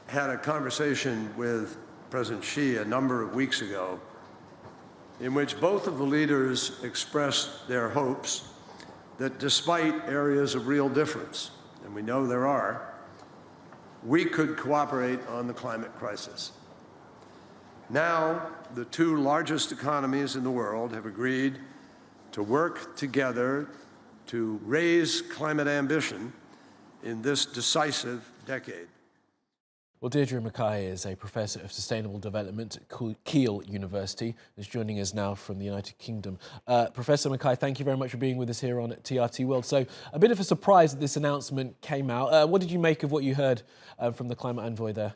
had a conversation with President Xi a number of weeks ago in which both of the leaders expressed their hopes that despite areas of real difference, and we know there are, we could cooperate on the climate crisis. Now, the two largest economies in the world have agreed to work together to raise climate ambition in this decisive decade. Well, Deirdre McKay is a professor of sustainable development at Keele University, who's joining us now from the United Kingdom. Professor McKay, thank you very much for being with us here on TRT World. So, a bit of a surprise that this announcement came out. What did you make of what you heard from the climate envoy there?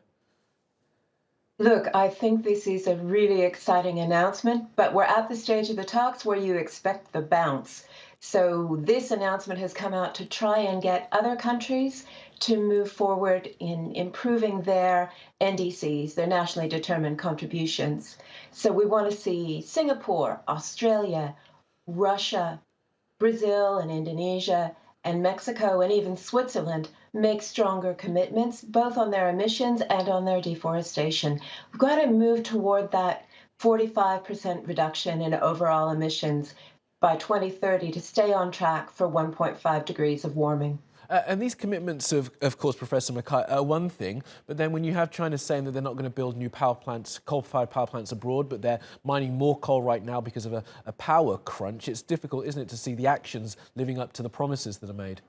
Look, I think this is a really exciting announcement, but we're at the stage of the talks where you expect the bounce. So this announcement has come out to try and get other countries to move forward in improving their NDCs, their nationally determined contributions. So we want to see Singapore, Australia, Russia, Brazil and Indonesia, and Mexico and even Switzerland make stronger commitments, both on their emissions and on their deforestation. We've got to move toward that 45% reduction in overall emissions by 2030 to stay on track for 1.5 degrees of warming. And these commitments, of course, Professor McKay, are one thing, but then when you have China saying that they're not going to build new power plants, coal-fired power plants abroad, but they're mining more coal right now because of a power crunch, it's difficult, isn't it, to see the actions living up to the promises that are made?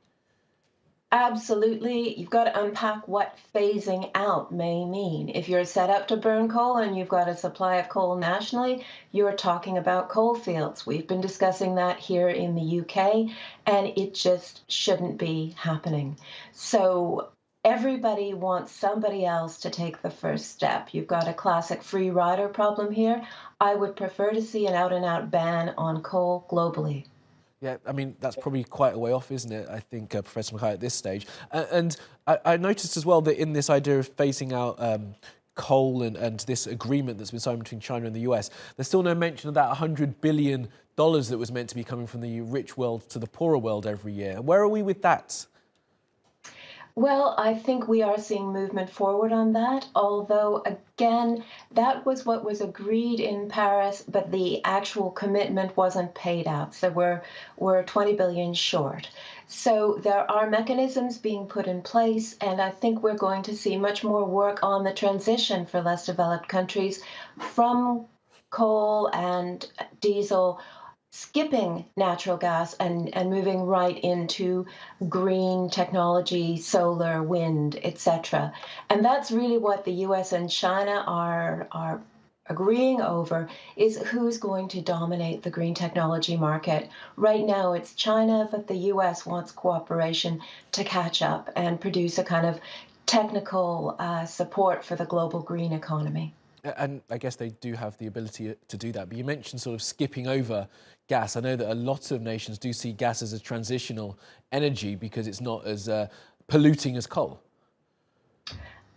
Absolutely. You've got to unpack what phasing out may mean. If you're set up to burn coal and you've got a supply of coal nationally, you're talking about coal fields. We've been discussing that here in the UK, and it just shouldn't be happening. So everybody wants somebody else to take the first step. You've got a classic free rider problem here. I would prefer to see an out-and-out ban on coal globally. Yeah, I mean, that's probably quite a way off, isn't it, I think, Professor McKay, at this stage. And I noticed as well that in this idea of phasing out coal and this agreement that's been signed between China and the US, there's still no mention of that $100 billion that was meant to be coming from the rich world to the poorer world every year. Where are we with that? Well, I think we are seeing movement forward on that, although, again, that was what was agreed in Paris, but the actual commitment wasn't paid out. So we're 20 billion short. So there are mechanisms being put in place, and I think we're going to see much more work on the transition for less developed countries from coal and diesel, skipping natural gas and moving right into green technology, solar, wind, etc. And that's really what the US and China are agreeing over, is who's going to dominate the green technology market. Right now it's China, but the US wants cooperation to catch up and produce a kind of technical support for the global green economy. And I guess they do have the ability to do that. But you mentioned sort of skipping over gas. I know that a lot of nations do see gas as a transitional energy because it's not as polluting as coal.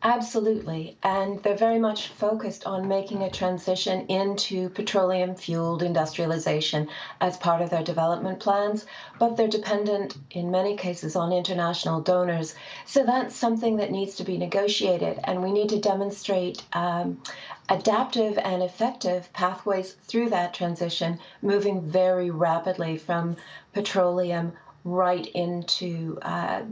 Absolutely. And they're very much focused on making a transition into petroleum-fueled industrialization as part of their development plans, but they're dependent in many cases on international donors. So that's something that needs to be negotiated, and we need to demonstrate adaptive and effective pathways through that transition, moving very rapidly from petroleum right into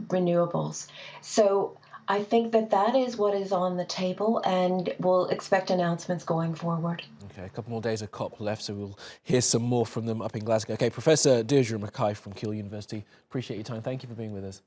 renewables. So I think that is what is on the table, and we'll expect announcements going forward. Okay, a couple more days of COP left, so we'll hear some more from them up in Glasgow. Okay, Professor Deirdre McKay from Keele University, appreciate your time. Thank you for being with us.